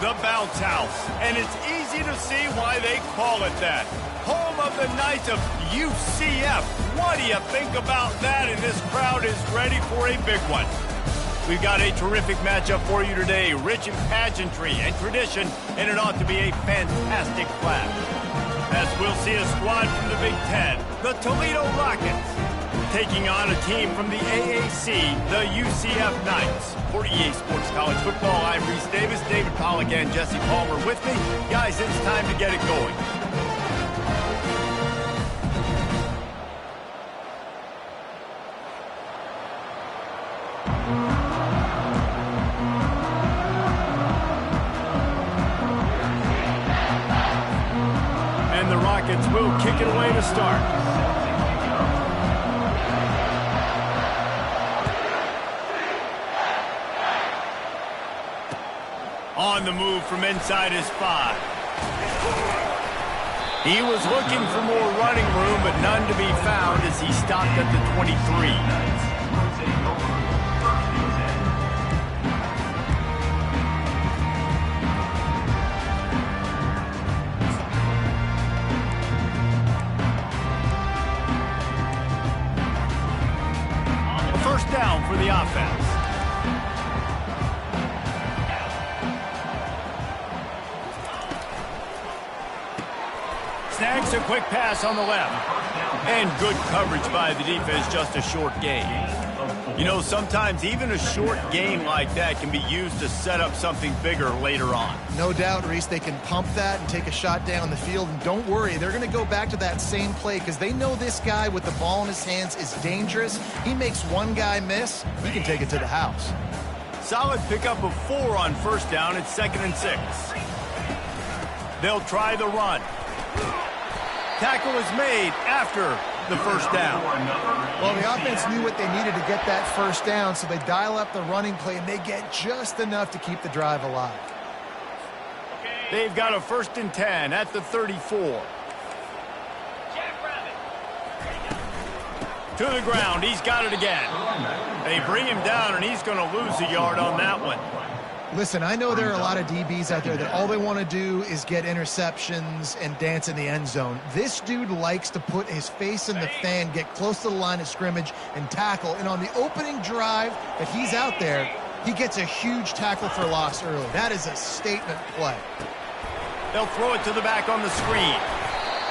The Bounce House, and it's easy to see why they call it that. Home of the Knights of UCF. What do you think about that? And this crowd is ready for a big one. We've got a terrific matchup for you today, rich in pageantry and tradition, and it ought to be a fantastic clash. As we'll see a squad from the Big Ten, the Toledo Rockets, taking on a team from the AAC, the UCF Knights. For EA Sports College Football, I'm Reese Davis, David Pollack, and Jesse Palmer with me. Guys, it's time to get it going. And the Rockets will kick it away to start. On the move from inside his 5. He was looking for more running room, but none to be found as he stopped at the 23. A first down for the offense. Snags a quick pass on the left. And good coverage by the defense, just a short gain. You know, sometimes even a short gain like that can be used to set up something bigger later on. No doubt, Reese, they can pump that and take a shot down the field. And don't worry, they're going to go back to that same play because they know this guy with the ball in his hands is dangerous. He makes one guy miss, he can take it to the house. Solid pickup of 4 on first down. It's 2nd and 6. They'll try the run. Tackle is made after the first down. Well, the offense knew what they needed to get that first down, so they dial up the running play, and they get just enough to keep the drive alive. They've got a 1st and 10 at the 34. To the ground. He's got it again. They bring him down, and he's going to lose a yard on that one. Listen, I know there are a lot of DBs out there that all they want to do is get interceptions and dance in the end zone. This dude likes to put his face in the fan, get close to the line of scrimmage, and tackle. And on the opening drive that he's out there, he gets a huge tackle for loss early. That is a statement play. They'll throw it to the back on the screen.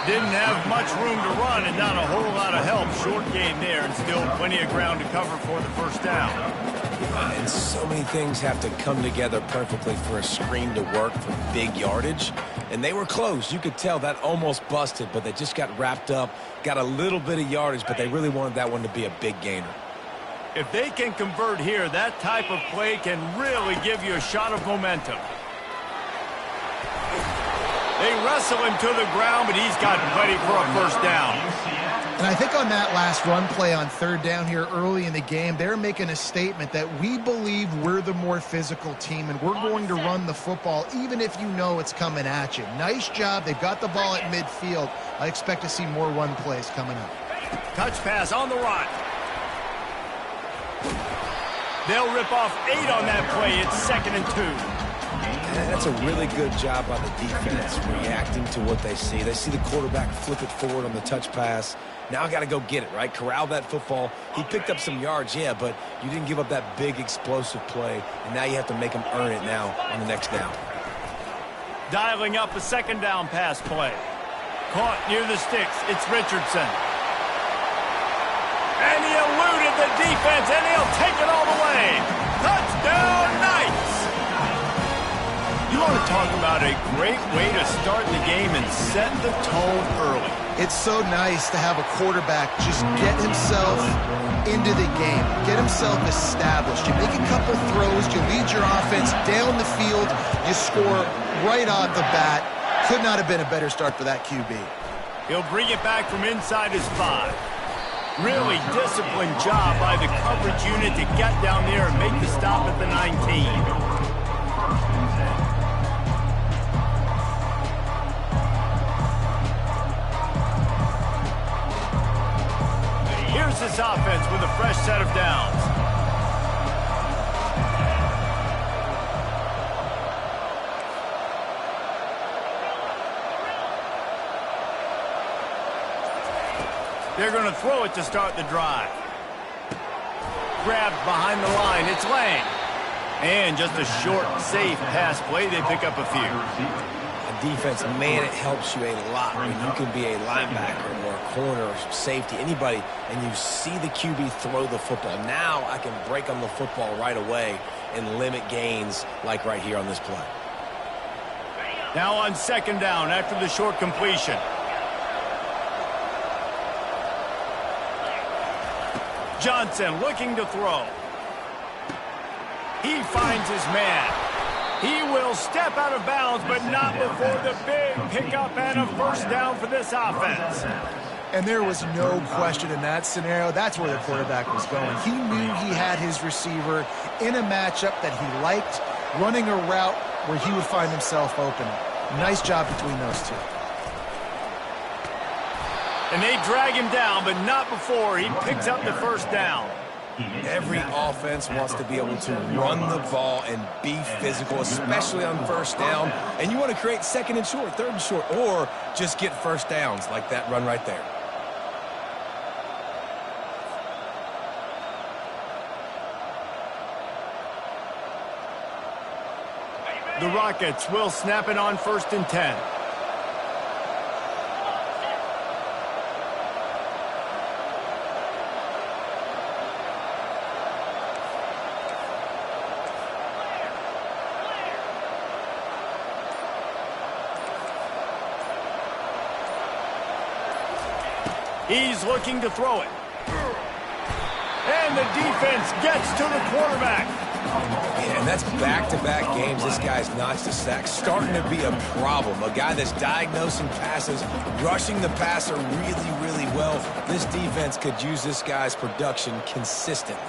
Didn't have much room to run and not a whole lot of help. Short gain there and still plenty of ground to cover for the first down. And so many things have to come together perfectly for a screen to work for big yardage. And they were close. You could tell that almost busted, but they just got wrapped up, got a little bit of yardage, but they really wanted that one to be a big gainer. If they can convert here, that type of play can really give you a shot of momentum. They wrestle him to the ground, but he's got plenty for a first down. And I think on that last run play on 3rd down here early in the game, they're making a statement that we believe we're the more physical team and we're going to run the football even if you know it's coming at you. Nice job. They've got the ball at midfield. I expect to see more run plays coming up. Touch pass on the run. They'll rip off 8 on that play. It's 2nd and 2. That's a really good job by the defense, reacting to what they see. They see the quarterback flip it forward on the touch pass. Now I got to go get it, right? Corral that football. He picked up some yards, yeah, but you didn't give up that big explosive play, and now you have to make him earn it now on the next down. Dialing up a 2nd down pass play. Caught near the sticks. It's Richardson. And he eluded the defense, and he'll take it all the way. Touchdown, Knights! You want to talk about a great way to start the game and set the tone early. It's so nice to have a quarterback just get himself into the game, get himself established. You make a couple throws, you lead your offense down the field, you score right off the bat. Could not have been a better start for that QB. He'll bring it back from inside his 5. Really disciplined job by the coverage unit to get down there and make the stop at the 19. Here's this offense with a fresh set of downs. They're going to throw it to start the drive. Grabbed behind the line. It's Lang. And just a short, safe pass play. They pick up a few. Defense, man, it helps you a lot when you can be a linebacker or a corner or safety, anybody, and you see the QB throw the football. Now I can break on the football right away and limit gains like right here on this play. Now on second down after the short completion. Johnson looking to throw. He finds his man. He will step out of bounds, but not before the big pickup and a first down for this offense. And there was no question in that scenario. That's where the quarterback was going. He knew he had his receiver in a matchup that he liked, running a route where he would find himself open. Nice job between those two. And they drag him down, but not before he picks up the first down. Every offense wants to be able to run the ball and be physical, especially on first down. And you want to create second and short, third and short, or just get first downs like that run right there. The Rockets will snap it on 1st and 10. He's looking to throw it. And the defense gets to the quarterback. Yeah, and that's back-to-back games. This guy's notched a sack. Starting to be a problem. A guy that's diagnosing passes, rushing the passer really, really well. This defense could use this guy's production consistently.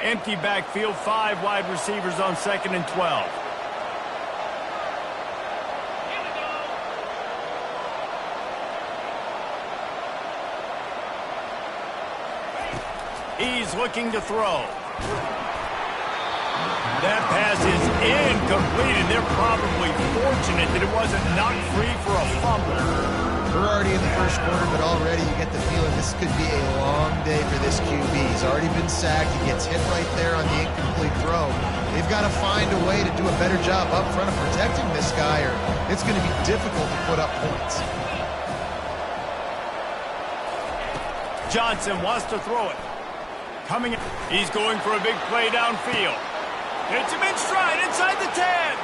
Empty backfield, 5 wide receivers on 2nd and 12. He's looking to throw. That pass is incomplete, and they're probably fortunate that it wasn't knocked free for a fumble. We're already in the first quarter, but already you get the feeling this could be a long day for this QB. He's already been sacked. He gets hit right there on the incomplete throw. They've got to find a way to do a better job up front of protecting this guy, or it's going to be difficult to put up points. Johnson wants to throw it. Coming in. He's going for a big play downfield. Hits him in stride inside the 10.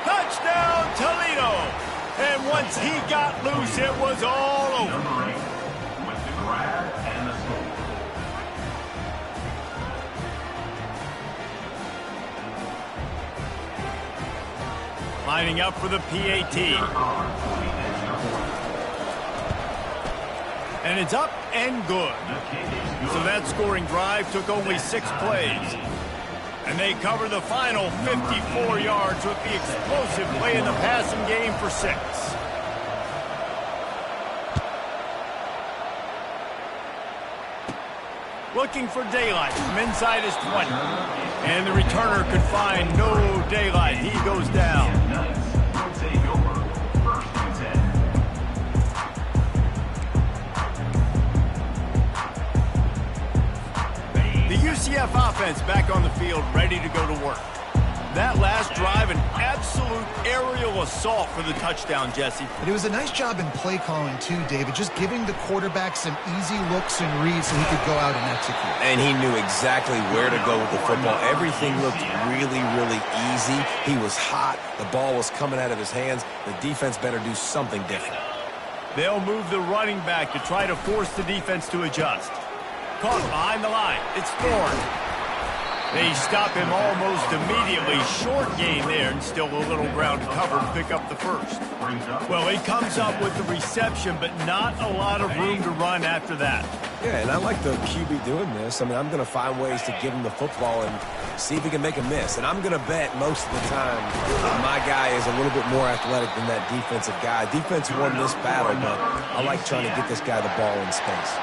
Touchdown, Toledo. And once he got loose, it was all over. Lining up for the PAT. And it's up and good. So that scoring drive took only 6 plays. And they cover the final 54 yards with the explosive play in the passing game for 6. Looking for daylight from inside his 20. And the returner could find no daylight. He goes down. UCF offense back on the field, ready to go to work. That last drive, an absolute aerial assault for the touchdown, Jesse. And it was a nice job in play calling too, David, just giving the quarterback some easy looks and reads so he could go out and execute. And he knew exactly where to go with the football. Everything looked really, really easy. He was hot. The ball was coming out of his hands. The defense better do something different. They'll move the running back to try to force the defense to adjust. Caught behind the line. It's Thorne. They stop him almost immediately. Short gain there, and still a little ground to cover to pick up the first. Well, he comes up with the reception, but not a lot of room to run after that. Yeah, and I like the QB doing this. I mean, I'm going to find ways to give him the football and see if he can make a miss. And I'm going to bet most of the time my guy is a little bit more athletic than that defensive guy. Defense won this battle, but I like trying to get this guy the ball in space.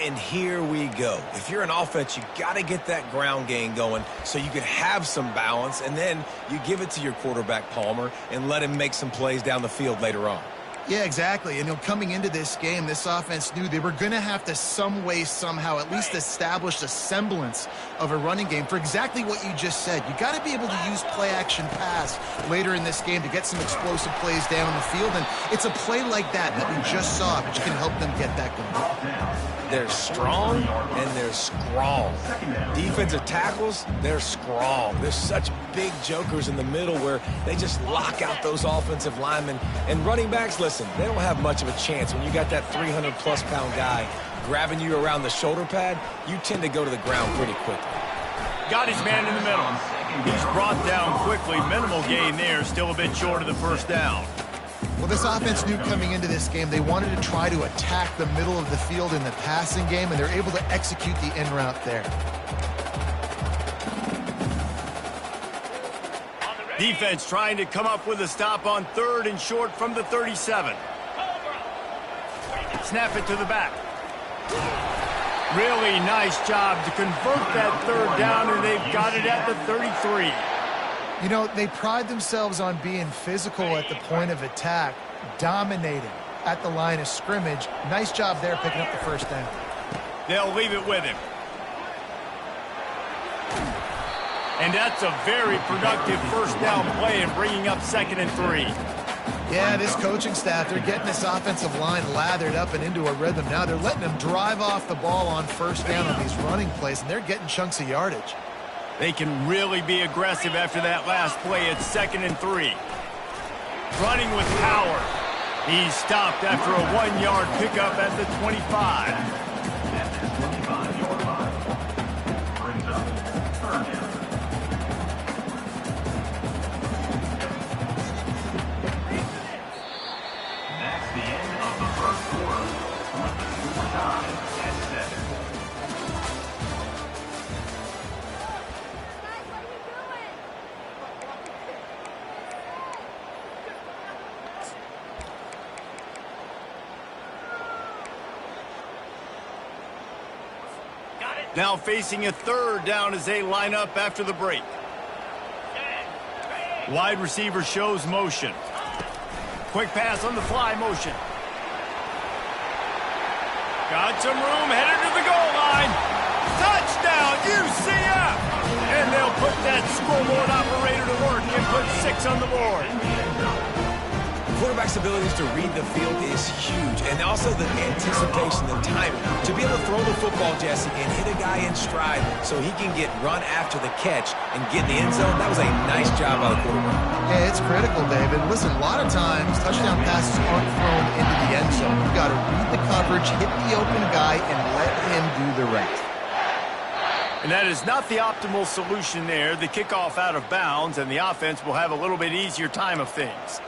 And here we go. If you're an offense, you got to get that ground game going so you can have some balance, and then you give it to your quarterback, Palmer, and let him make some plays down the field later on. Yeah, exactly. And coming into this game, this offense knew they were going to have to some way, somehow, at least establish a semblance of a running game for exactly what you just said. You got to be able to use play-action pass later in this game to get some explosive plays down the field. And it's a play like that we just saw, which can help them get that going. They're strong and they're strong. Defensive tackles, they're strong. There's such big jokers in the middle where they just lock out those offensive linemen. And running backs, listen, they don't have much of a chance. When you got that 300-plus pound guy grabbing you around the shoulder pad, you tend to go to the ground pretty quickly. Got his man in the middle. He's brought down quickly. Minimal gain there, still a bit short of the first down. Well, this offense knew coming into this game they wanted to try to attack the middle of the field in the passing game, and they're able to execute the in route there. Defense trying to come up with a stop on 3rd and short from the 37. Snap it to the back. Really nice job to convert that 3rd down, and they've got it at the 33. You know, they pride themselves on being physical at the point of attack, dominating at the line of scrimmage. Nice job there picking up the first down. They'll leave it with him. And that's a very productive first down play and bringing up 2nd and 3. Yeah, this coaching staff, they're getting this offensive line lathered up and into a rhythm. Now they're letting them drive off the ball on first down on these running plays, and they're getting chunks of yardage. They can really be aggressive after that last play. It's 2nd and 3. Running with power. He's stopped after a 1-yard pickup at the 25. Now facing a 3rd down as they line up after the break. Wide receiver shows motion. Quick pass on the fly motion. Got some room, headed to the goal line. Touchdown, UCF! And they'll put that scoreboard operator to work and put 6 on the board. Quarterback's abilities to read the field is huge, and also the anticipation, the timing. To be able to throw the football, Jesse, and hit a guy in stride so he can get run after the catch and get in the end zone, that was a nice job by the quarterback. Yeah, it's critical, David. Listen, a lot of times touchdown passes aren't thrown into the end zone. You've got to read the coverage, hit the open guy, and let him do the rest. And that is not the optimal solution there. The kickoff out of bounds, and the offense will have a little bit easier time of things.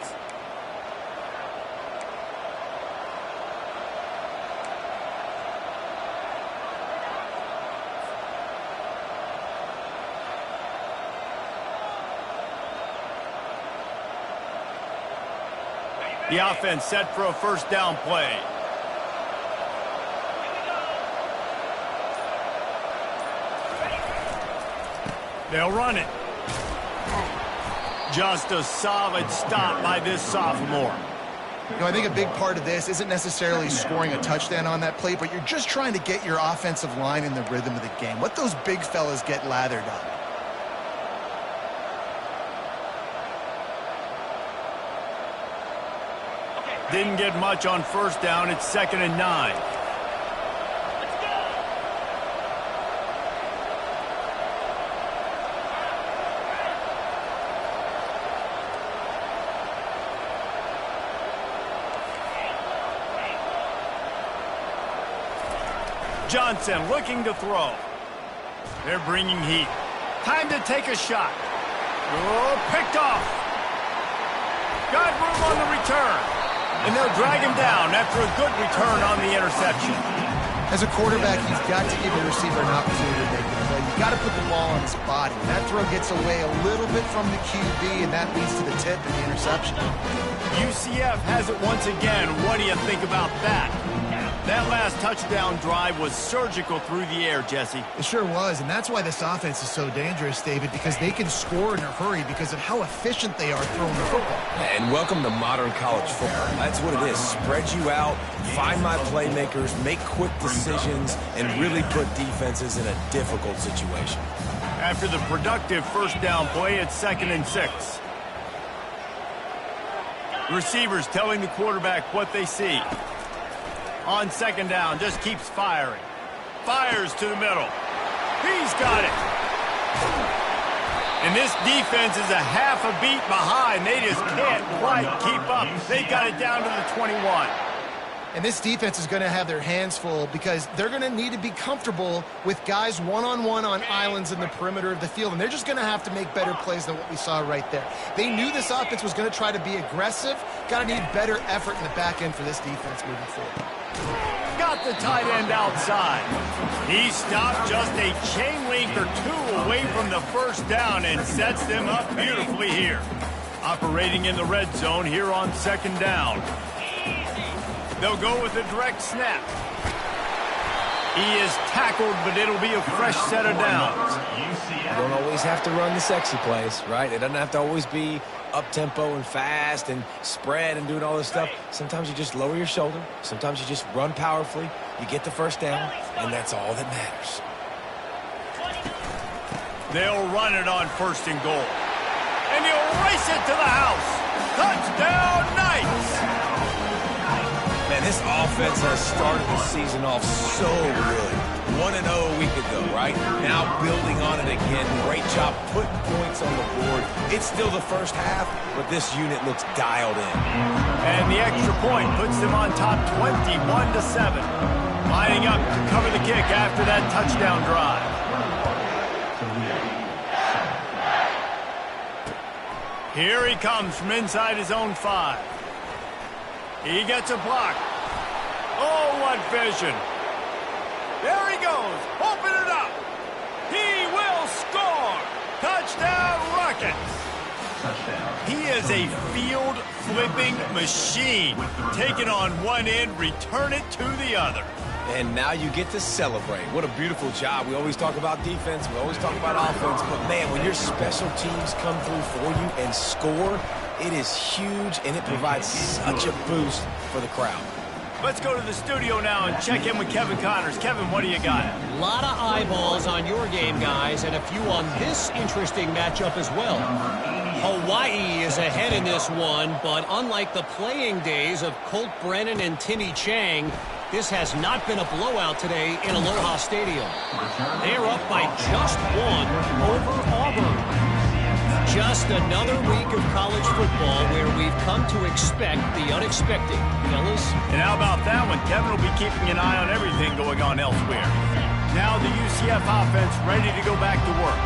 The offense set for a first down play. They'll run it. Just a solid stop by this sophomore. You know, I think a big part of this isn't necessarily scoring a touchdown on that play, but you're just trying to get your offensive line in the rhythm of the game. Let those big fellas get lathered up. Didn't get much on first down. It's 2nd and 9. Johnson looking to throw. They're bringing heat. Time to take a shot. Oh, picked off. Got room on the return. And they'll drag him down after a good return on the interception. As a quarterback, you've got to give your receiver an opportunity to make the play. You've got to put the ball on his body. That throw gets away a little bit from the QB, and that leads to the tip and the interception. UCF has it once again. What do you think about that? That last touchdown drive was surgical through the air, Jesse. It sure was, and that's why this offense is so dangerous, David, because they can score in a hurry because of how efficient they are throwing the football. And welcome to modern college football. That's what it is. Spread you out, find my playmakers, make quick decisions, and really put defenses in a difficult situation. After the productive first down play, it's 2nd and 6. Receivers telling the quarterback what they see. On 2nd down, just keeps firing. Fires to the middle. He's got it. And this defense is a half a beat behind. They just can't quite keep up. They've got it down to the 21. And this defense is going to have their hands full because they're going to need to be comfortable with guys one-on-one on islands in the perimeter of the field. And they're just going to have to make better plays than what we saw right there. They knew this offense was going to try to be aggressive. Got to need better effort in the back end for this defense moving forward. Got the tight end outside. He stopped just a chain link or two away from the first down and sets them up beautifully here. Operating in the red zone here on 2nd down. They'll go with a direct snap. He is tackled, but it'll be a fresh set of downs. You don't always have to run the sexy plays, right? It doesn't have to always be up-tempo and fast and spread and doing all this stuff. Sometimes you just lower your shoulder. Sometimes you just run powerfully. You get the first down, and that's all that matters. They'll run it on 1st and goal. And he'll race it to the house. Touchdown, Knights! Man, this offense has started the season off so good. 1-0 a week ago, right? Now building on it again. Great job putting points on the board. It's still the first half, but this unit looks dialed in. And the extra point puts them on top 21-7. Lining up to cover the kick after that touchdown drive. Here he comes from inside his own 5. He gets a block. Oh, what vision. There he goes. Open it up. He will score. Touchdown, Rockets. He is a field-flipping machine. Take it on one end, return it to the other. And now you get to celebrate. What a beautiful job. We always talk about defense. We always talk about offense. But, man, when your special teams come through for you and score, it is huge, and it provides such a boost for the crowd. Let's go to the studio now and check in with Kevin Connors. Kevin, what do you got? A lot of eyeballs on your game, guys, and a few on this interesting matchup as well. Hawaii is ahead in this one, but unlike the playing days of Colt Brennan and Timmy Chang, this has not been a blowout today in Aloha Stadium. They're up by just 1 over Auburn. Just another week of college football where we've come to expect the unexpected, fellas. And how about that one? Kevin will be keeping an eye on everything going on elsewhere. Now the UCF offense ready to go back to work.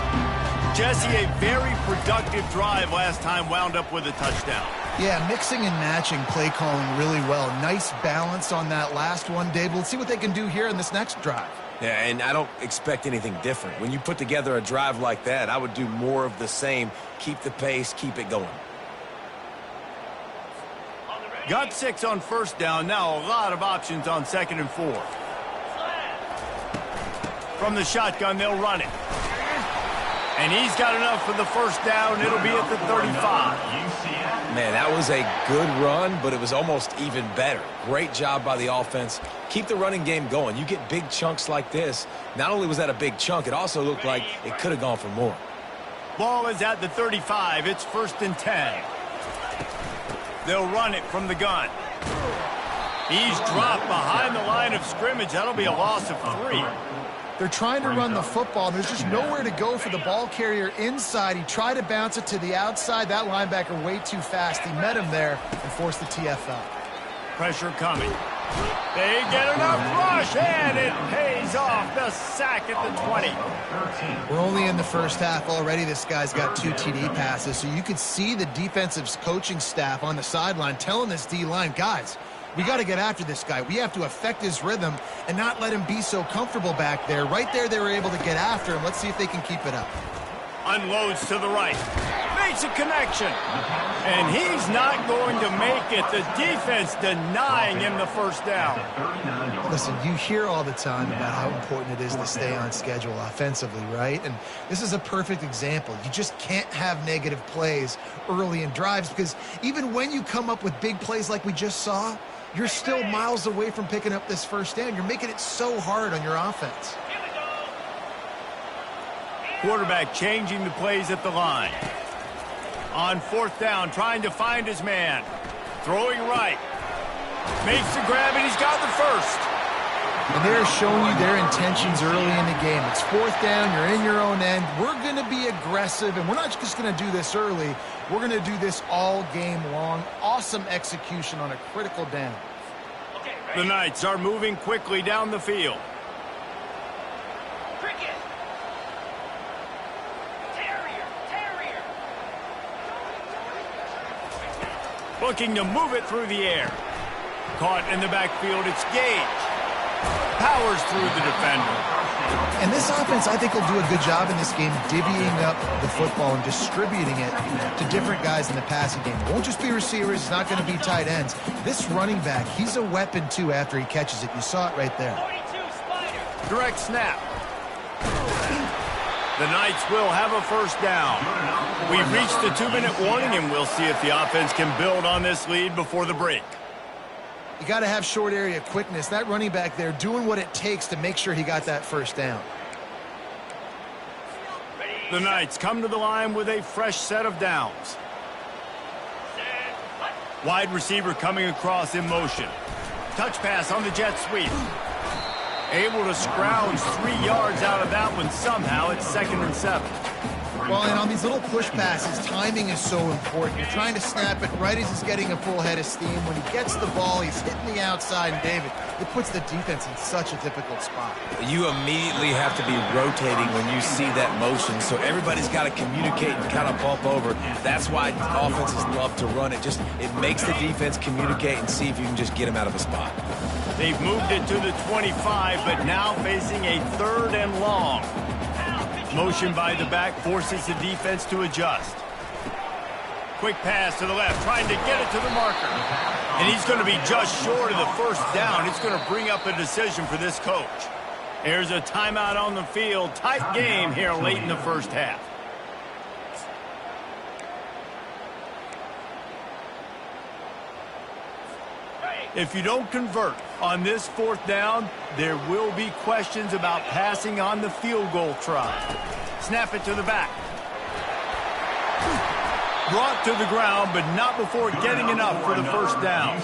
Jesse, a very productive drive last time wound up with a touchdown. Yeah, mixing and matching play calling really well. Nice balance on that last one, Dave. Let's see what they can do here in this next drive. Yeah, and I don't expect anything different. When you put together a drive like that, I would do more of the same. Keep the pace, keep it going. Got 6 on 1st down. Now a lot of options on 2nd and 4. From the shotgun, they'll run it. And he's got enough for the 1st down. It'll be at the 35. Man, that was a good run, but it was almost even better. Great job by the offense. Keep the running game going. You get big chunks like this. Not only was that a big chunk, it also looked like it could have gone for more. Ball is at the 35. It's 1st and 10. They'll run it from the gun. He's dropped behind the line of scrimmage. That'll be a loss of 3. They're trying to run the football. There's just nowhere to go for the ball carrier inside. He tried to bounce it to the outside. That linebacker way too fast. He met him there and forced the TFL. Pressure coming. They get enough rush, and it pays off. The sack at the 20. We're only in the first half already. This guy's got 2 TD passes. So you could see the defensive coaching staff on the sideline telling this D-line, guys, we got to get after this guy. We have to affect his rhythm and not let him be so comfortable back there. Right there, they were able to get after him. Let's see if they can keep it up. Unloads to the right. Makes a connection. And he's not going to make it. The defense denying him the first down. Listen, you hear all the time about how important it is to stay on schedule offensively, right? And this is a perfect example. You just can't have negative plays early in drives because even when you come up with big plays like we just saw, you're still miles away from picking up this first down. You're making it so hard on your offense. Quarterback changing the plays at the line. On fourth down, trying to find his man. Throwing right. Makes the grab, and he's got the first. And they're showing you their intentions early in the game. It's fourth down. You're in your own end. We're going to be aggressive, and we're not just going to do this early. We're going to do this all game long. Awesome execution on a critical down. The Knights are moving quickly down the field. Looking to move it through the air. Caught in the backfield, it's Gage. Powers through the defender. And this offense, I think, will do a good job in this game divvying up the football and distributing it to different guys in the passing game. It won't just be receivers. It's not going to be tight ends. This running back, he's a weapon, too, after he catches it. You saw it right there. Direct snap. The Knights will have a first down. We've reached the 2-minute warning, and we'll see if the offense can build on this lead before the break. You got to have short area quickness. That running back there doing what it takes to make sure he got that first down. The Knights come to the line with a fresh set of downs. Wide receiver coming across in motion. Touch pass on the jet sweep. Able to scrounge 3 yards out of that one somehow. It's 2nd and 7. Well, and on these little push passes, timing is so important. You're trying to snap it right as he's getting a full head of steam. When he gets the ball, he's hitting the outside, and David, it puts the defense in such a difficult spot. You immediately have to be rotating when you see that motion, so everybody's got to communicate and kind of bump over. That's why offenses love to run it. It makes the defense communicate and see if you can just get him out of a spot. They've moved it to the 25, but now facing a 3rd and long. Motion by the back forces the defense to adjust. Quick pass to the left, trying to get it to the marker. And he's going to be just short of the first down. It's going to bring up a decision for this coach. There's a timeout on the field. Tight game here late in the first half. If you don't convert on this 4th down, there will be questions about passing on the field goal try. Snap it to the back. Brought to the ground, but not before getting enough for the first down.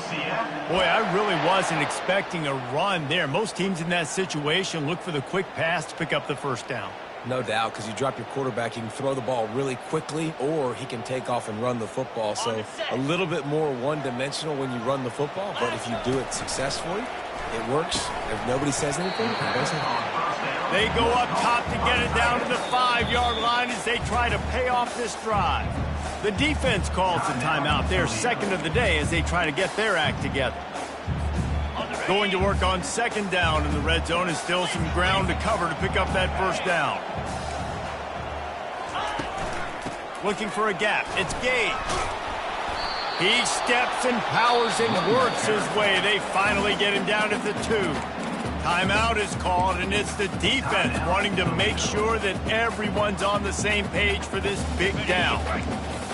Boy, I really wasn't expecting a run there. Most teams in that situation look for the quick pass to pick up the first down. No doubt, because you drop your quarterback, you can throw the ball really quickly, or he can take off and run the football. So a little bit more one-dimensional when you run the football, but if you do it successfully, it works. If nobody says anything, it doesn't. They go up top to get it down to the 5-yard line as they try to pay off this drive. The defense calls the timeout, their 2nd of the day, as they try to get their act together. Going to work on 2nd down in the red zone is still some ground to cover to pick up that first down. Looking for a gap. It's Gage. He steps and powers and works his way. They finally get him down at the 2. Timeout is called, and it's the defense wanting to make sure that everyone's on the same page for this big down.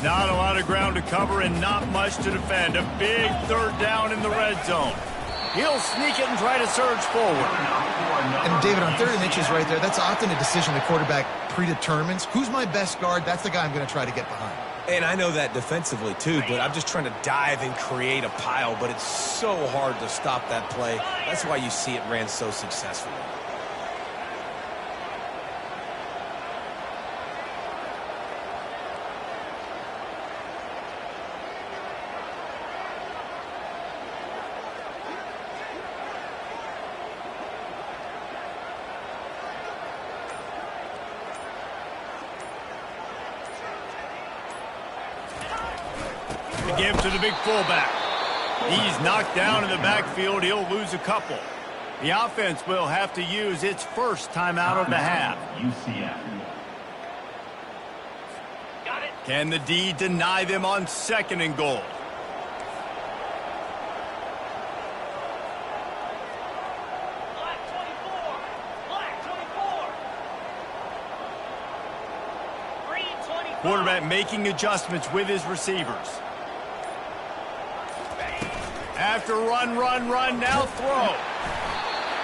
Not a lot of ground to cover and not much to defend. A big 3rd down in the red zone. He'll sneak it and try to surge forward. And David, on 3rd and inches right there, that's often a decision the quarterback predetermines. Who's my best guard? That's the guy I'm going to try to get behind. And I know that defensively, too, but I'm just trying to dive and create a pile, but it's so hard to stop that play. That's why you see it ran so successfully. Give to the big fullback. He's knocked down in the backfield. He'll lose a couple. The offense will have to use its first timeout of the half. Can the D deny them on 2nd and goal? Quarterback making adjustments with his receivers. After run, now throw.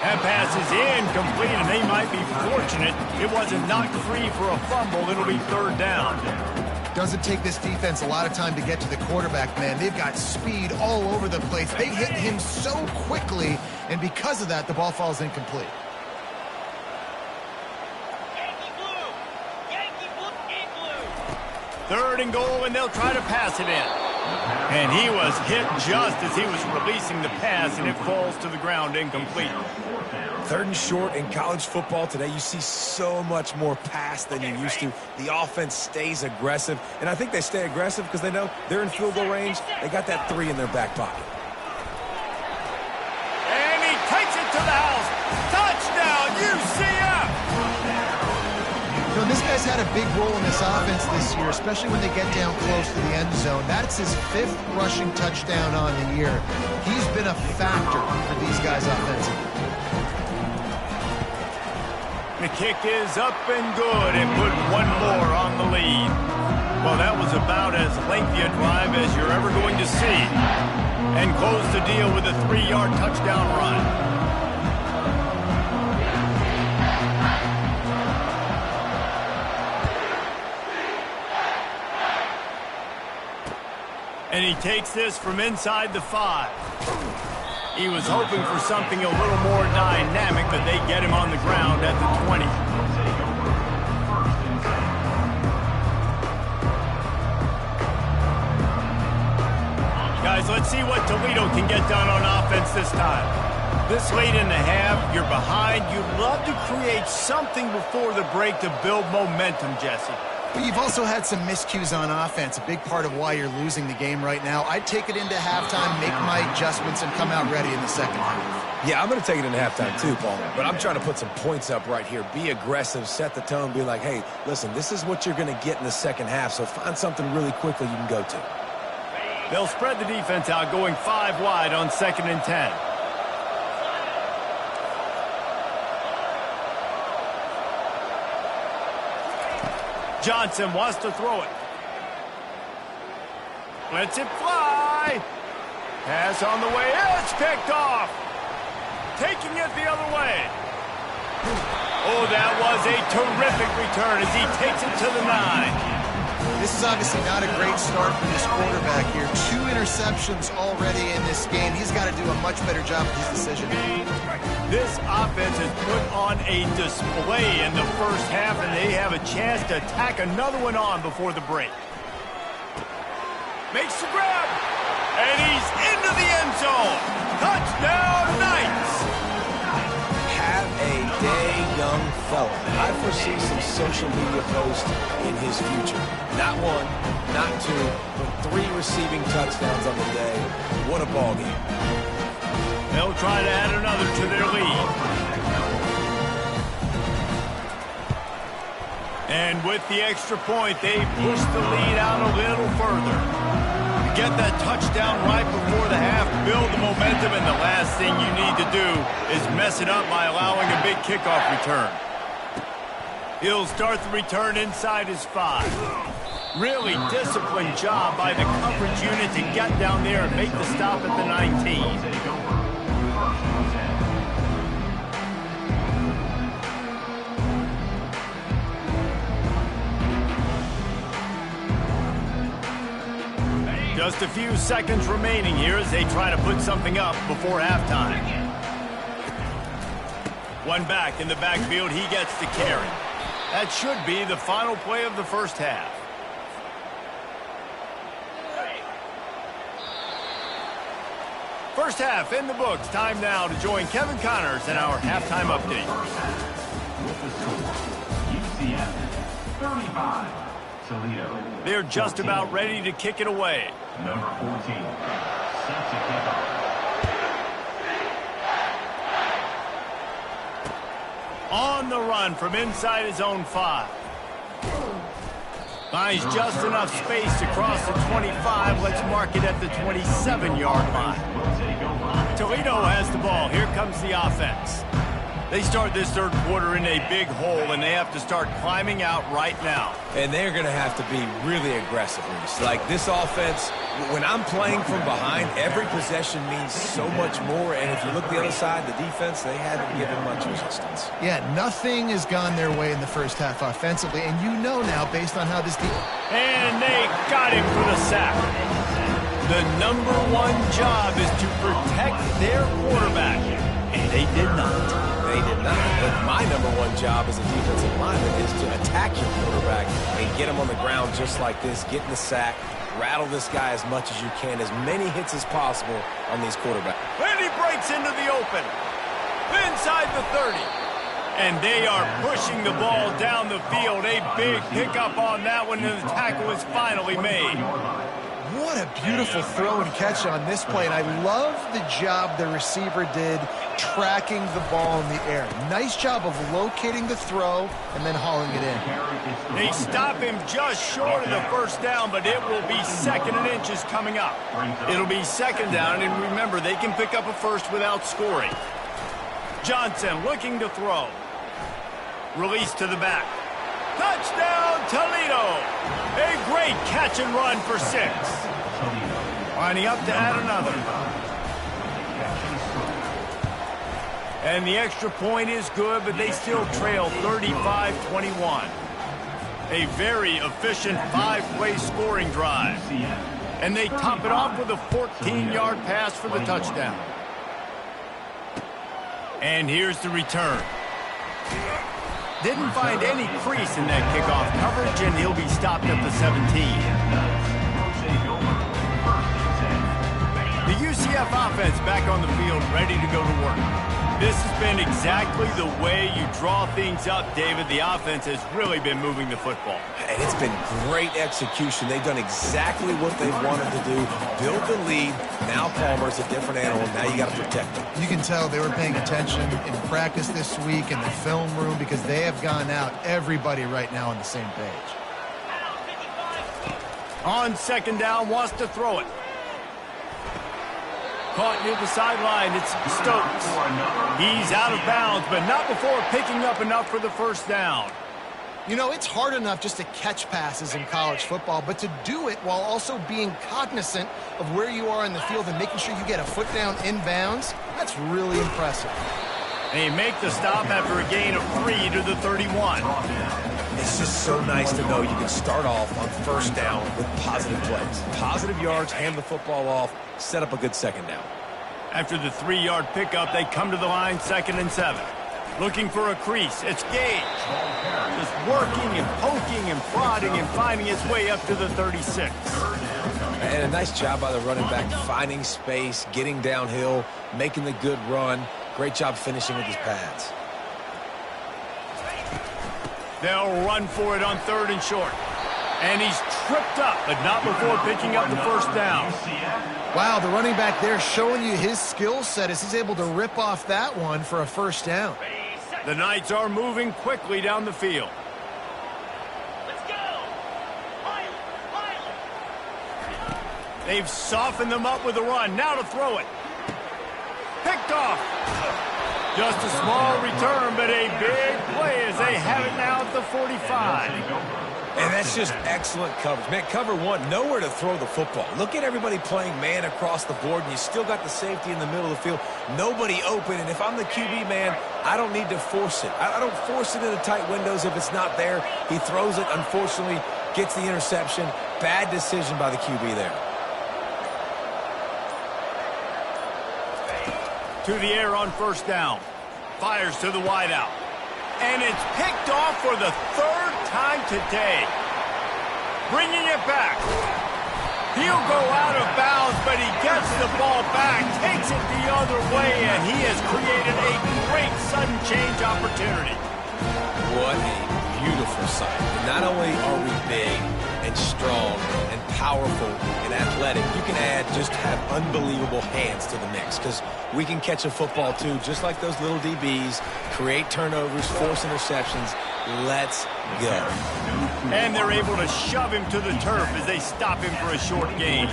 That pass is incomplete, and they might be fortunate it wasn't knocked free for a fumble. It'll be 3rd down. Doesn't take this defense a lot of time to get to the quarterback, man. They've got speed all over the place. They hit him so quickly, and because of that, the ball falls incomplete. Yankee blue! Yankee blue! 3rd and goal, and they'll try to pass it in. And he was hit just as he was releasing the pass, and it falls to the ground incomplete. 3rd and short in college football today, you see so much more pass than you used to. The offense stays aggressive, and I think they stay aggressive because they know they're in field goal range. They got that 3 in their back pocket. And he takes it to the house. Touchdown, UCF! You know, this guy's had a big role in this offense this year, especially when they get down close to the end zone. That's his 5th rushing touchdown on the year. He's been a factor for these guys offensively. The kick is up and good, and put one more on the lead. Well, that was about as lengthy a drive as you're ever going to see. And close the deal with a 3-yard touchdown run. And he takes this from inside the 5. He was hoping for something a little more dynamic, but they get him on the ground at the 20. Guys, let's see what Toledo can get done on offense this time. This late in the half, you're behind. You'd love to create something before the break to build momentum, Jesse. But you've also had some miscues on offense, a big part of why you're losing the game right now. I'd take it into halftime, make my adjustments, and come out ready in the second half. Yeah, I'm going to take it into halftime too, Paul. But I'm trying to put some points up right here. Be aggressive, set the tone, be like, hey, listen, this is what you're going to get in the second half, so find something really quickly you can go to. They'll spread the defense out, going 5 wide on 2nd and 10. Johnson wants to throw it. Lets it fly. Pass on the way. It's picked off. Taking it the other way. Oh, that was a terrific return as he takes it to the 9. This is obviously not a great start for this quarterback here. 2 interceptions already in this game. He's got to do a much better job with his decision. This offense has put on a display in the first half, and they have a chance to tack another one on before the break. Makes the grab, and he's into the end zone. Touchdown, Knights! Have a day, young fella. I foresee some social media posts in his future. Not 1, not 2, but 3 receiving touchdowns on the day. What a ball game. They'll try to add another to their lead. And with the extra point, they push the lead out a little further. Get that touchdown right before the half, build the momentum, and the last thing you need to do is mess it up by allowing a big kickoff return. He'll start the return inside his 5. Really disciplined job by the coverage unit to get down there and make the stop at the 19. Just a few seconds remaining here as they try to put something up before halftime. One back in the backfield, he gets the carry. That should be the final play of the first half. First half in the books. Time now to join Kevin Connors in our halftime update. UCF 35, Toledo. They're just about ready to kick it away. Number 14, set to kick off. On the run from inside his own 5. Finds just enough space to cross the 25. Let's mark it at the 27-yard line. Toledo has the ball. Here comes the offense. They start this third quarter in a big hole, and they have to start climbing out right now. And they're going to have to be really aggressive. Like this offense, when I'm playing from behind, every possession means so much more. And if you look the other side, the defense, they haven't given much resistance. Yeah, nothing has gone their way in the first half offensively. And you know now, based on how this team... And they got him for the sack. The number one job is to protect their quarterback. And they did not. They did not. But my number one job as a defensive lineman is to attack your quarterback and get him on the ground just like this, get in the sack, rattle this guy as much as you can, as many hits as possible on these quarterbacks. And he breaks into the open. Inside the 30. And they are pushing the ball down the field. A big pickup on that one, and the tackle is finally made. What a beautiful throw and catch on this play. And I love the job the receiver did tracking the ball in the air. Nice job of locating the throw and then hauling it in. They stop him just short of the first down, but it will be 2nd and inches coming up. It'll be 2nd down, and remember, they can pick up a first without scoring. Johnson looking to throw. Release to the back. Touchdown, Toledo! A great catch and run for 6. Lining up to add another. And the extra point is good, but they still trail 35-21. A very efficient 5-play scoring drive. And they top it off with a 14-yard pass for the touchdown. And here's the return. Didn't find any crease in that kickoff coverage, and he'll be stopped at the 17. The UCF offense back on the field, ready to go to work. This has been exactly the way you draw things up, David. The offense has really been moving the football. And it's been great execution. They've done exactly what they wanted to do. Build the lead. Now Palmer's a different animal. Now you got to protect him. You can tell they were paying attention in practice this week in the film room because they have gone out, everybody right now on the same page. On 2nd down, wants to throw it. Caught near the sideline, it's Stokes. He's out of bounds, but not before picking up enough for the first down. You know, it's hard enough just to catch passes in college football, but to do it while also being cognizant of where you are in the field and making sure you get a foot down inbounds, that's really impressive. They make the stop after a gain of 3 to the 31. It's just so nice to know you can start off on 1st down with positive plays. Positive yards, hand the football off, set up a good 2nd down. After the 3-yard pickup, they come to the line 2nd and 7. Looking for a crease. It's Gage. Just working and poking and prodding and finding his way up to the 36. And a nice job by the running back, finding space, getting downhill, making the good run. Great job finishing with his pads. They'll run for it on 3rd and short. And he's tripped up, but not before picking up the first down. Wow, the running back there showing you his skill set as he's able to rip off that one for a first down. The Knights are moving quickly down the field. Let's go! They've softened them up with a run. Now to throw it. Picked off. Just a small return, but a big play as they have it now at the 45. And that's just excellent coverage. Man, cover 1, nowhere to throw the football. Look at everybody playing man across the board, and you still got the safety in the middle of the field. Nobody open, and if I'm the QB, man, I don't need to force it. I don't force it into tight windows if it's not there. He throws it, unfortunately, gets the interception. Bad decision by the QB there. To the air on 1st down. Fires to the wideout. And it's picked off for the 3rd time today. Bringing it back. He'll go out of bounds, but he gets the ball back, takes it the other way, and he has created a great sudden change opportunity. What a beautiful sight. Not only are we big and strong and powerful and athletic, you can just have unbelievable hands to the mix, because we can catch a football too, just like those little DBs, create turnovers, force interceptions. Let's go. And they're able to shove him to the turf as they stop him for a short gain.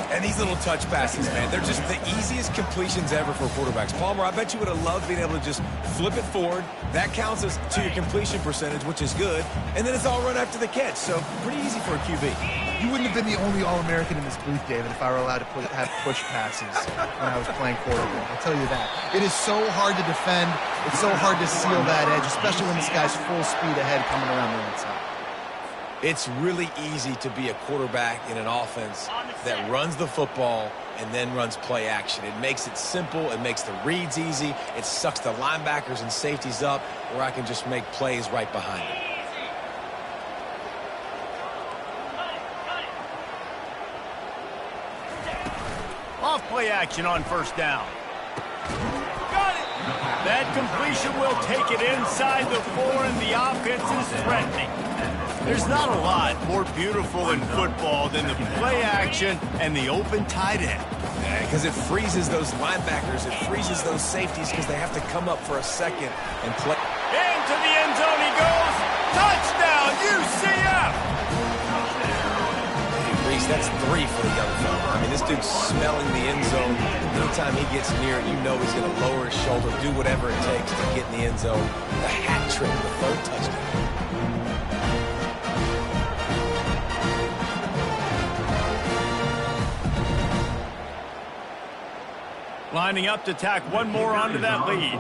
And these little touch passes, man, they're just the easiest completions ever for quarterbacks. Palmer, I bet you would have loved being able to just flip it forward. That counts as to your completion percentage, which is good. And then it's all run after the catch, so pretty easy for a QB. You wouldn't have been the only All-American in this booth, David, if I were allowed to have push passes when I was playing quarterback. I'll tell you that. It is so hard to defend. It's so hard to seal that edge, especially when this guy's full speed ahead coming around the inside. It's really easy to be a quarterback in an offense that runs the football and then runs play action. It makes it simple. It makes the reads easy. It sucks the linebackers and safeties up where I can just make plays right behind them. Off play action on first down. Got it! That completion will take it inside the 4, and the offense is threatening. There's not a lot more beautiful in football than the play action and the open tight end. Yeah, because it freezes those linebackers. It freezes those safeties because they have to come up for a second and play. Into the end zone he goes. Touchdown, UCF! Hey, Reese, that's 3 for the young fella. I mean, this dude's smelling the end zone. Anytime he gets near it, you know he's going to lower his shoulder, do whatever it takes to get in the end zone. The hat trick, the 3rd touchdown. Lining up to tack one more onto that lead.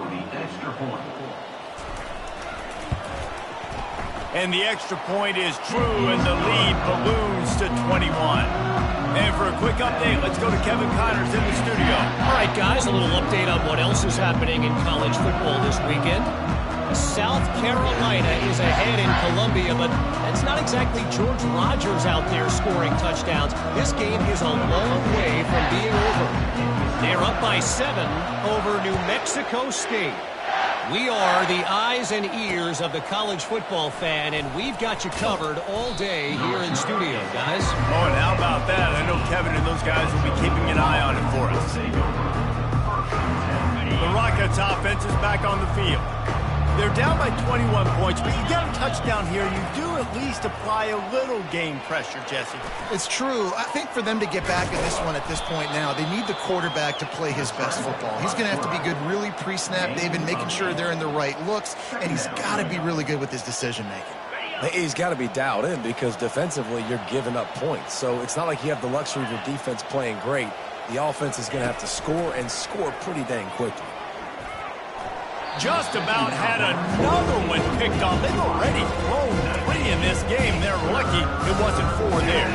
And the extra point is true, and the lead balloons to 21. And for a quick update, let's go to Kevin Connors in the studio. All right, guys, a little update on what else is happening in college football this weekend. South Carolina is ahead in Columbia, but that's not exactly George Rogers out there scoring touchdowns. This game is a long way from being over. They're up by 7 over New Mexico State. We are the eyes and ears of the college football fan, and we've got you covered all day here in studio, guys. Oh, and how about that? I know Kevin and those guys will be keeping an eye on it for us. The Rockets offense is back on the field. They're down by 21 points, but you get a touchdown here, you do at least apply a little game pressure, Jesse. It's true. I think for them to get back in this one at this point now, they need the quarterback to play his best football. He's going to have to be good really pre-snap, David, making sure they're in the right looks, and he's got to be really good with his decision-making. He's got to be dialed in because defensively you're giving up points. So it's not like you have the luxury of your defense playing great. The offense is going to have to score and score pretty dang quickly. Just about had another one picked off. They've already thrown 3 in this game. They're lucky it wasn't 4 there.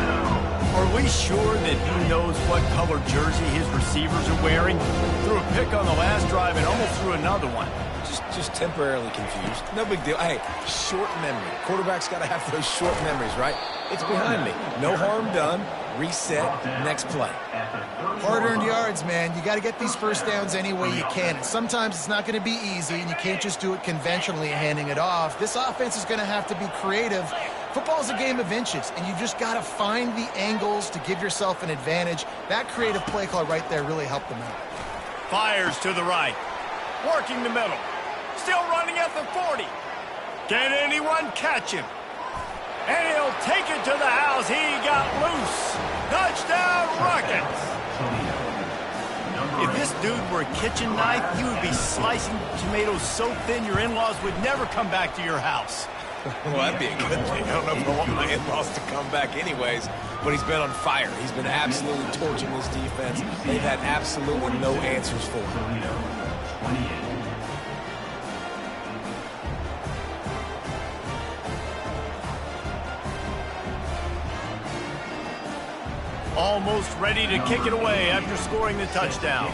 Are we sure that he knows what color jersey his receivers are wearing? Threw a pick on the last drive and almost threw another one. Just temporarily confused. No big deal. Hey, short memory. Quarterback's got to have those short memories, right? It's behind me. No harm done. Reset. Next play. Hard-earned yards, man. You got to get these first downs any way you can. And sometimes it's not going to be easy, and you can't just do it conventionally handing it off. This offense is going to have to be creative. Football's a game of inches, and you've just got to find the angles to give yourself an advantage. That creative play call right there really helped them out. Fires to the right. Working the middle. Still running at the 40. Can anyone catch him? And he'll take it to the house. He got loose. Touchdown, Rockets. If this dude were a kitchen knife, you would be slicing tomatoes so thin your in-laws would never come back to your house. Well, that'd be a good thing. I don't know if I want my in-laws to come back anyways, but he's been on fire. He's been absolutely torching this defense. They've had absolutely no answers for him. Almost ready to kick it away after scoring the touchdown.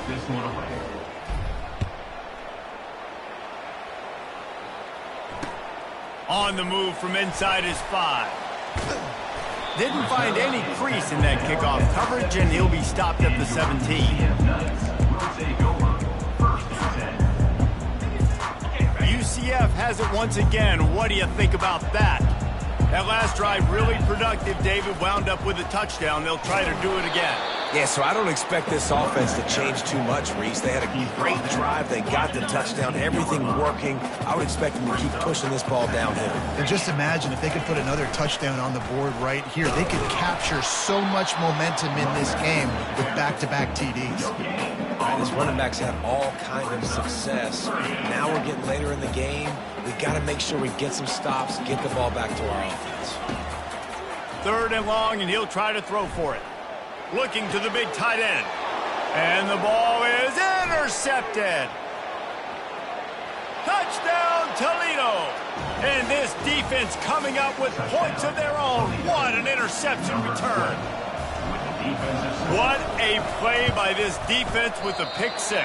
On the move from inside his 5. Didn't find any crease in that kickoff coverage, and he'll be stopped at the 17. UCF has it once again. What do you think about that? That last drive really productive. David wound up with a touchdown. They'll try to do it again. Yeah, so I don't expect this offense to change too much, Reese. They had a great drive. They got the touchdown. Everything working. I would expect them to keep pushing this ball downhill. And just imagine if they could put another touchdown on the board right here. They could capture so much momentum in this game with back-to-back TDs. Right, his running backs had all kind of success. Now we're getting later in the game. We got to make sure we get some stops, get the ball back to our offense. 3rd and long, and he'll try to throw for it. Looking to the big tight end. And the ball is intercepted. Touchdown, Toledo. And this defense coming up with points of their own. What an interception return. What a play by this defense with the pick 6.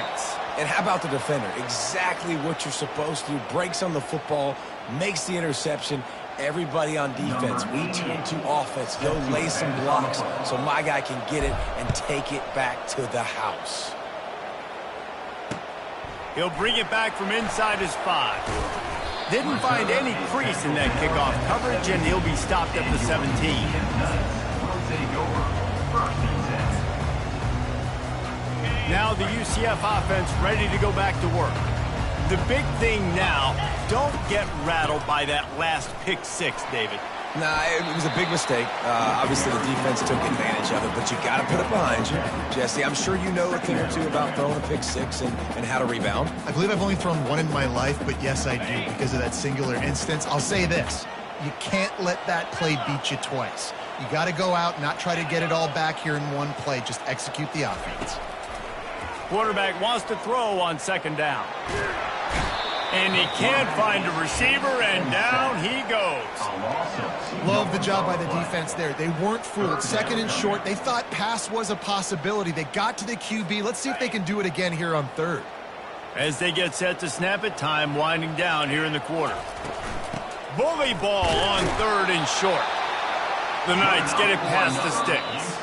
And how about the defender? Exactly what you're supposed to do. Breaks on the football, makes the interception. Everybody on defense, we turn to offense. Go lay some blocks so my guy can get it and take it back to the house. He'll bring it back from inside his 5. Didn't find any crease in that kickoff coverage, and he'll be stopped at the 17. Now the UCF offense ready to go back to work. The big thing now, don't get rattled by that last pick 6, David. Nah, it was a big mistake. Obviously, the defense took advantage of it, but you got to put it behind you. Jesse, I'm sure you know a thing or two about throwing a pick 6 and how to rebound. I believe I've only thrown one in my life, but yes, I do because of that singular instance. I'll say this. You can't let that play beat you twice. You got to go out, not try to get it all back here in one play. Just execute the offense. Quarterback wants to throw on 2nd down. And he can't find a receiver, and down he goes. Love the job by the defense there. They weren't fooled. 2nd and short. They thought pass was a possibility. They got to the QB. Let's see if they can do it again here on 3rd. As they get set to snap it, time winding down here in the quarter. Bully ball on 3rd and short. The Knights get it past the sticks.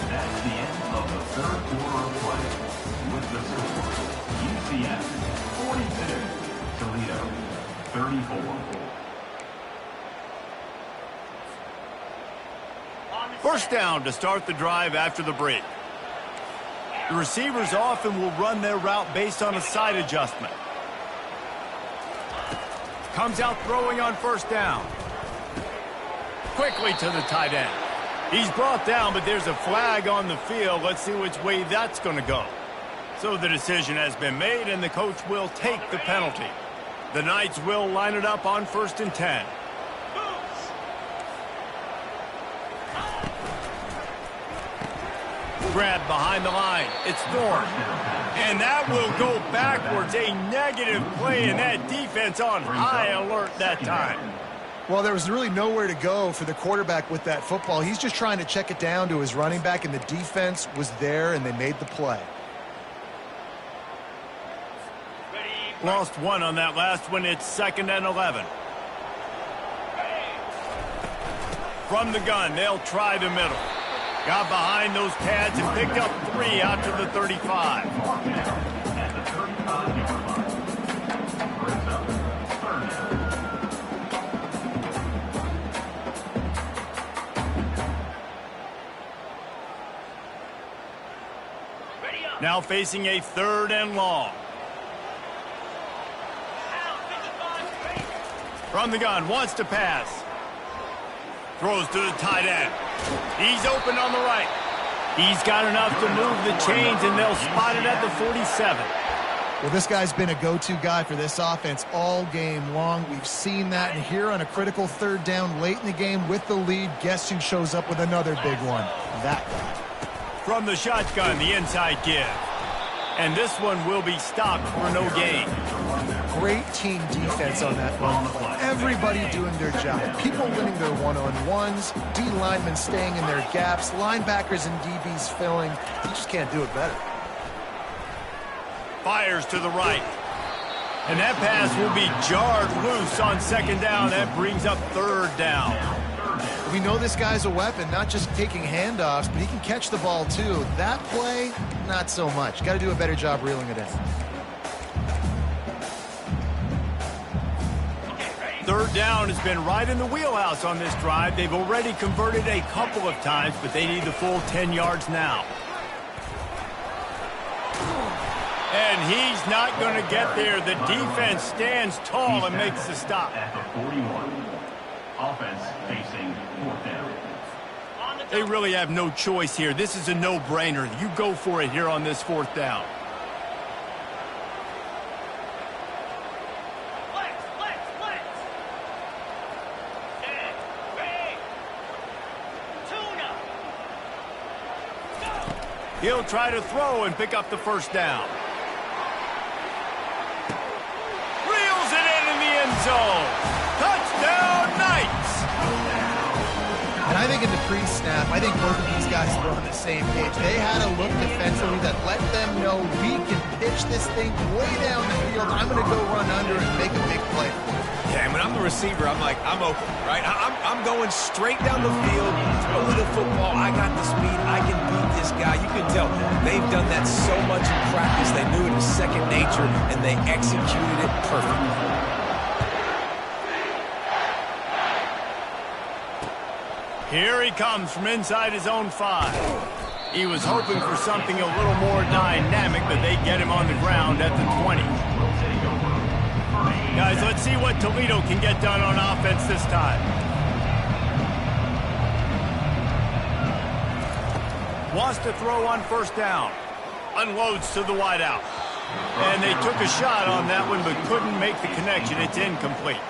That's the end of the 3rd quarter of play. With the score, UCF 42, Toledo 34. First down to start the drive after the break. The receivers often will run their route based on a side adjustment. Comes out throwing on 1st down. Quickly to the tight end. He's brought down, but there's a flag on the field. Let's see which way that's going to go. So the decision has been made, and the coach will take the penalty. The Knights will line it up on 1st and 10. Grab behind the line. It's Thorne. And that will go backwards. A negative play, and that defense on high alert that time. Well, there was really nowhere to go for the quarterback with that football. He's just trying to check it down to his running back, and the defense was there, and they made the play. Lost one on that last one. It's 2nd and 11. From the gun, they'll try the middle. Got behind those pads and picked up 3 out to the 35. Now facing a 3rd and long. From the gun, wants to pass. Throws to the tight end. He's open on the right. He's got enough to move the chains, and they'll spot it at the 47. Well, this guy's been a go-to guy for this offense all game long. We've seen that, and here on a critical 3rd down late in the game with the lead, guess who shows up with another big one? That guy. From the shotgun, the inside give. And this one will be stopped for no gain. Great team defense on that run play. Everybody doing their job. People winning their one-on-ones, D linemen staying in their gaps, linebackers and DBs filling. You just can't do it better. Fires to the right. And that pass will be jarred loose on 2nd down. That brings up 3rd down. We know this guy's a weapon, not just taking handoffs, but he can catch the ball too. That play, not so much. Got to do a better job reeling it in. 3rd Third down has been right in the wheelhouse on this drive. They've already converted a couple of times, but they need the full 10 yards now. And he's not going to get there. The defense stands tall and makes the stop. At the 41. Offense facing fourth down. They really have no choice here. This is a no-brainer. You go for it here on this fourth down. He'll try to throw and pick up the first down. Reels it in the end zone. Touchdown, Knights! And I think in the pre-snap, I think both of these guys were on the same page. They had a look defensively that let them know we can pitch this thing way down the field. I'm going to go run under and make a big play. Yeah, and when I'm the receiver, I'm like, I'm open, right? I'm going straight down the field, throw the football. I got the speed. I can beat this guy. You can tell they've done that so much in practice. They knew it was second nature, and they executed it perfectly. Here he comes from inside his own 5. He was hoping for something a little more dynamic, but they get him on the ground at the 20. Guys, let's see what Toledo can get done on offense this time. Wants to throw on first down. Unloads to the wideout. And they took a shot on that one, but couldn't make the connection. It's incomplete.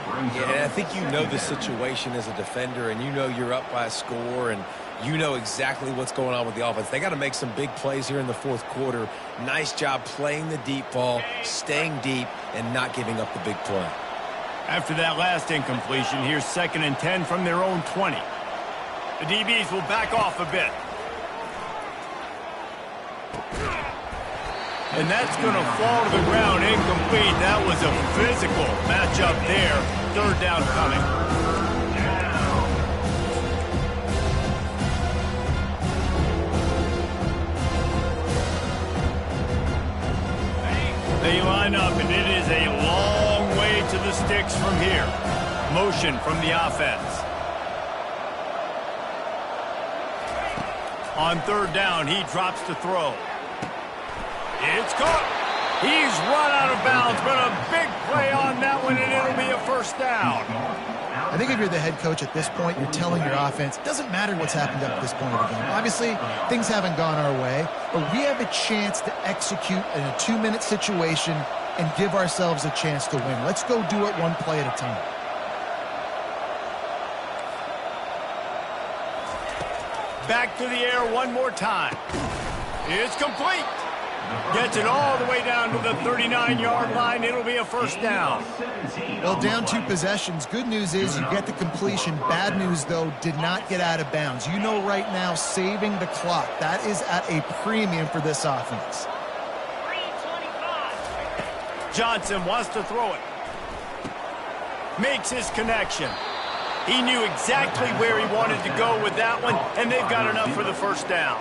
Yeah, and I think you know the situation as a defender, and you know you're up by a score, and you know exactly what's going on with the offense. They got to make some big plays here in the fourth quarter. Nice job playing the deep ball, staying deep, and not giving up the big play. After that last incompletion, here's 2nd and 10 from their own 20. The DBs will back off a bit. And that's going to fall to the ground incomplete. That was a physical matchup there. Third down coming. They line up, and it is a long way to the sticks from here. Motion from the offense. On third down, he drops to throw. It's caught. He's run out of bounds, but a big play on that one, and it'll be a first down. I think if you're the head coach at this point, you're telling your offense, it doesn't matter what's happened up to this point of the game. Obviously, things haven't gone our way, but we have a chance to execute in a 2-minute situation and give ourselves a chance to win. Let's go do it one play at a time. Back to the air one more time. It's complete. Gets it all the way down to the 39-yard line. It'll be a first down. Well, down 2 possessions. Good news is you get the completion. Bad news, though, did not get out of bounds. You know right now, saving the clock. That is at a premium for this offense. Johnson wants to throw it. Makes his connection. He knew exactly where he wanted to go with that one, and they've got enough for the first down.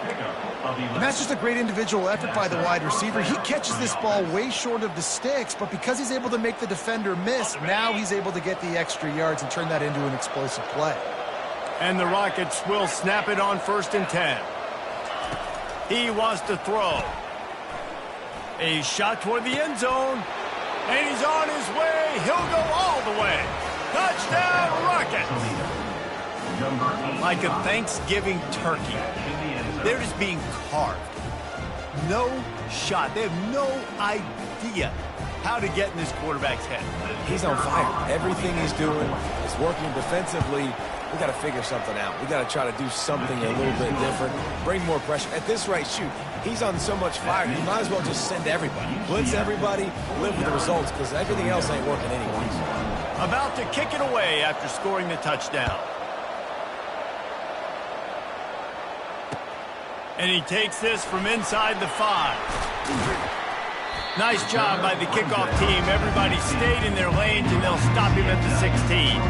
And that's just a great individual effort by the wide receiver. He catches this ball way short of the sticks, but because he's able to make the defender miss, now he's able to get the extra yards and turn that into an explosive play. And the Rockets will snap it on 1st and 10. He wants to throw. A shot toward the end zone, and he's on his way. He'll go all the way. Touchdown, Rockets! Like a Thanksgiving turkey. They're just being carved. No shot. They have no idea how to get in this quarterback's head. He's on fire. Everything he's doing is working defensively. We got to figure something out. We got to try to do something a little bit different. Bring more pressure. At this rate, shoot, he's on so much fire. You might as well just send everybody. Blitz everybody, live with the results, because everything else ain't working anyways. About to kick it away after scoring the touchdown. And he takes this from inside the 5. Nice job by the kickoff team. Everybody stayed in their lanes, and they'll stop him at the 16.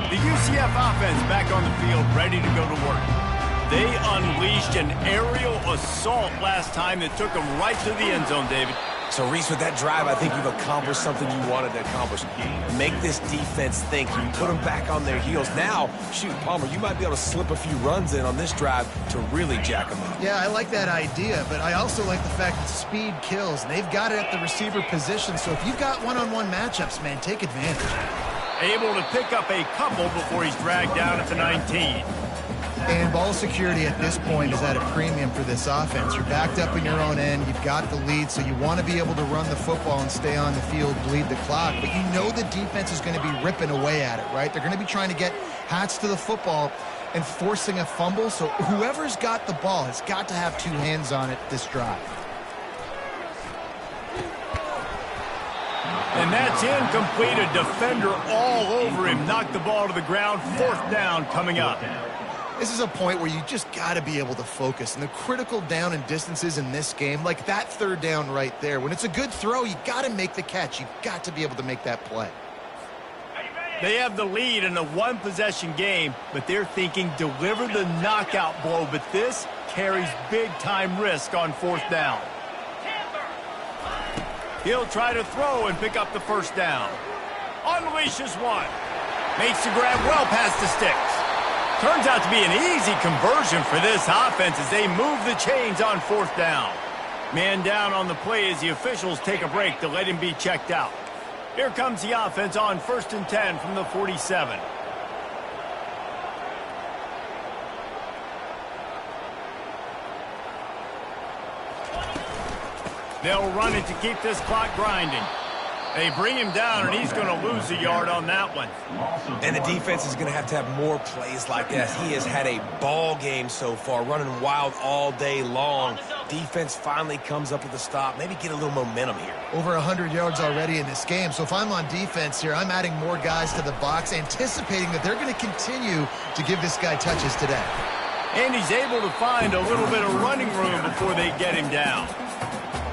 The UCF offense back on the field, ready to go to work. They unleashed an aerial assault last time that took them right to the end zone, David. So, Reese, with that drive, I think you've accomplished something you wanted to accomplish. Make this defense think. You put them back on their heels. Now, shoot, Palmer, you might be able to slip a few runs in on this drive to really jack them up. Yeah, I like that idea, but I also like the fact that speed kills. And they've got it at the receiver position, so if you've got one-on-one matchups, man, take advantage. Able to pick up a couple before he's dragged down at the 19. And ball security at this point is at a premium for this offense. You're backed up in your own end. You've got the lead, so you want to be able to run the football and stay on the field, bleed the clock. But you know the defense is going to be ripping away at it, right? They're going to be trying to get hats to the football and forcing a fumble. So whoever's got the ball has got to have two hands on it this drive. And that's incomplete. A defender all over him. Knocked the ball to the ground. 4th down coming up. This is a point where you just got to be able to focus. And the critical down and distances in this game, like that 3rd down right there, when it's a good throw, you got to make the catch. You've got to be able to make that play. They have the lead in a one-possession game, but they're thinking deliver the knockout blow. But this carries big-time risk on 4th down. He'll try to throw and pick up the 1st down. Unleashes one. Makes the grab well past the sticks. Turns out to be an easy conversion for this offense as they move the chains on 4th down. Man down on the play as the officials take a break to let him be checked out. Here comes the offense on 1st and 10 from the 47. They'll run it to keep this clock grinding. They bring him down, and he's going to lose a yard on that one. And the defense is going to have more plays like that. He has had a ball game so far, running wild all day long. Defense finally comes up with a stop. Maybe get a little momentum here. Over 100 yards already in this game. So if I'm on defense here, I'm adding more guys to the box, anticipating that they're going to continue to give this guy touches today. And he's able to find a little bit of running room before they get him down.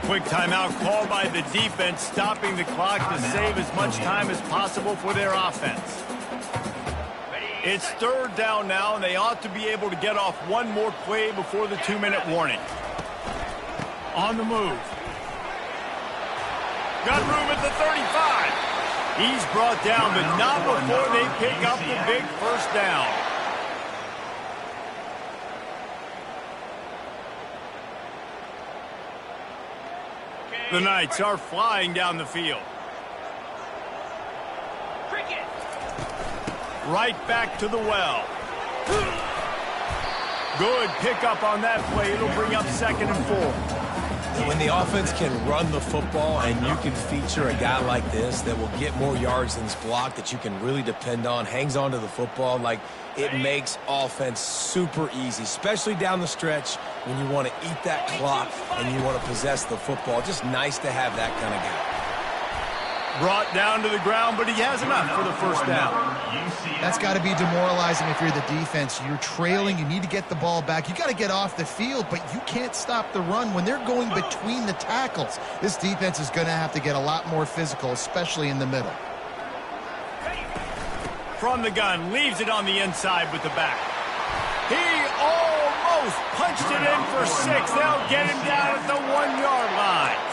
Quick timeout called by the defense, stopping the clock to save as much time as possible for their offense. It's 3rd down now, and they ought to be able to get off one more play before the 2-minute warning. On the move. Got room at the 35. He's brought down, but not before they pick up the big 1st down. The Knights are flying down the field. Right back to the well. Good pickup on that play. It'll bring up 2nd and 4. When the offense can run the football and you can feature a guy like this that will get more yards than this block that you can really depend on, hangs on to the football, like it makes offense super easy, especially down the stretch when you want to eat that clock and you want to possess the football. Just nice to have that kind of guy. Brought down to the ground, but he has enough for the 1st down. That's got to be demoralizing if you're the defense. You're trailing. You need to get the ball back. You got to get off the field, but you can't stop the run when they're going between the tackles. This defense is going to have to get a lot more physical, especially in the middle. From the gun, leaves it on the inside with the back. He almost punched it in for 6. They'll get him down at the 1-yard line.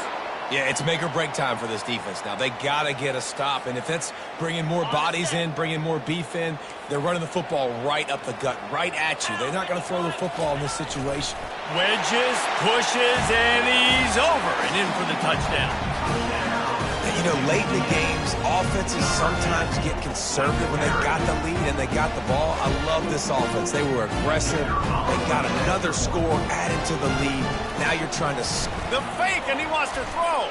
Yeah, it's make or break time for this defense now. They got to get a stop, and if that's bringing more bodies in, bringing more beef in, they're running the football right up the gut, right at you. They're not going to throw the football in this situation. Wedges, pushes, and he's over and in for the touchdown. You know, late in the games, offenses sometimes get conservative when they've got the lead and they got the ball. I love this offense. They were aggressive. They got another score added to the lead. Now you're trying to... The fake, and he wants to throw.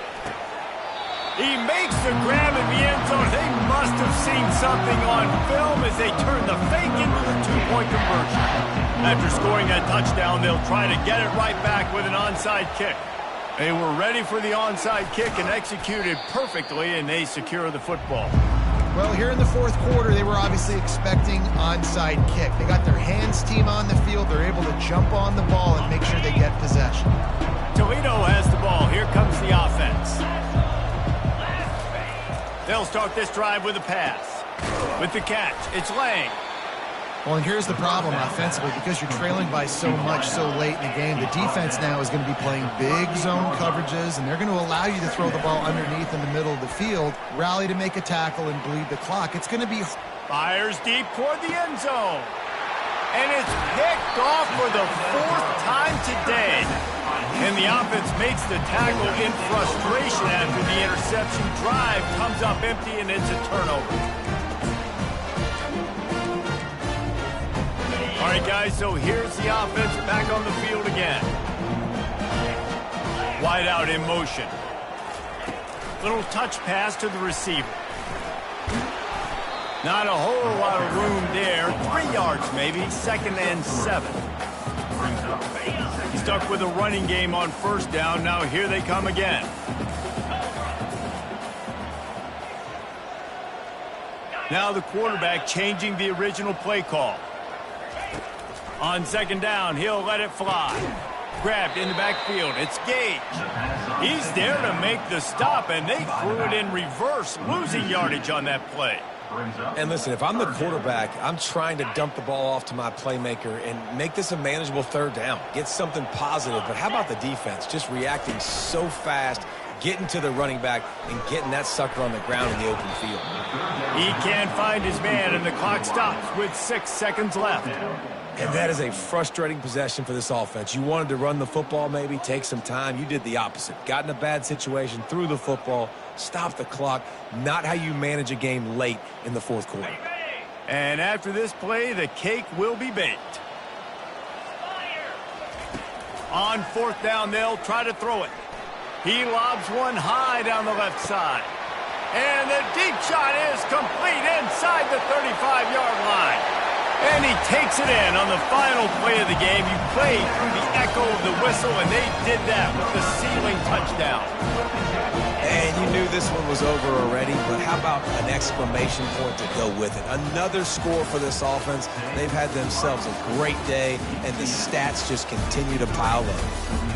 He makes the grab in the end zone. They must have seen something on film as they turn the fake into the 2-point conversion. After scoring that touchdown, they'll try to get it right back with an onside kick. They were ready for the onside kick and executed perfectly, and they secure the football. Well, here in the 4th quarter, they were obviously expecting onside kick. They got their hands team on the field. They're able to jump on the ball and make sure they get possession. Toledo has the ball. Here comes the offense. They'll start this drive with a pass. With the catch, it's Lang. Well, and here's the problem offensively. Because you're trailing by so much so late in the game, the defense now is going to be playing big zone coverages, and they're going to allow you to throw the ball underneath in the middle of the field, rally to make a tackle, and bleed the clock. It's going to be... Fires deep toward the end zone. And it's picked off for the 4th time today. And the offense makes the tackle in frustration after the interception. Drive comes up empty, and it's a turnover. All right, guys, so here's the offense back on the field again. Wide out in motion. Little touch pass to the receiver. Not a whole lot of room there. 3 yards maybe, 2nd and 7. He's stuck with a running game on 1st down. Now here they come again. Now the quarterback changing the original play call. On 2nd down, he'll let it fly. Grabbed in the backfield. It's Gage. He's there to make the stop, and they threw it in reverse, losing yardage on that play. And listen, if I'm the quarterback, I'm trying to dump the ball off to my playmaker and make this a manageable 3rd down. Get something positive. But how about the defense? Just reacting so fast, getting to the running back, and getting that sucker on the ground in the open field. He can't find his man, and the clock stops with 6 seconds left. And that is a frustrating possession for this offense. You wanted to run the football, maybe take some time. You did the opposite. Got in a bad situation, threw the football, stopped the clock. Not how you manage a game late in the 4th quarter. And after this play, the cake will be baked. On 4th down, they'll try to throw it. He lobs one high down the left side. And the deep shot is complete inside the 35-yard line. And he takes it in on the final play of the game. You played through the echo of the whistle, and they did that with the ceiling touchdown. And you knew this one was over already, but how about an exclamation point to go with it? Another score for this offense. They've had themselves a great day, and the stats just continue to pile up.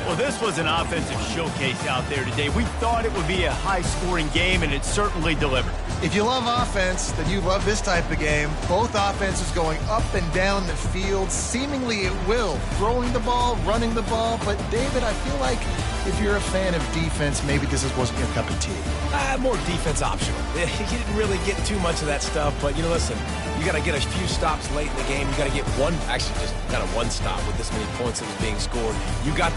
Well, this was an offensive showcase out there today. We thought it would be a high-scoring game, and it certainly delivered. If you love offense, then you love this type of game. Both offenses going up and down the field, seemingly at will, throwing the ball, running the ball. But, David, I feel like if you're a fan of defense, maybe this wasn't your cup of tea. More defense optional. You didn't really get too much of that stuff, but, listen, you got to get a few stops late in the game. You got to get one, actually just kind of one stop with this many points that was being scored. You got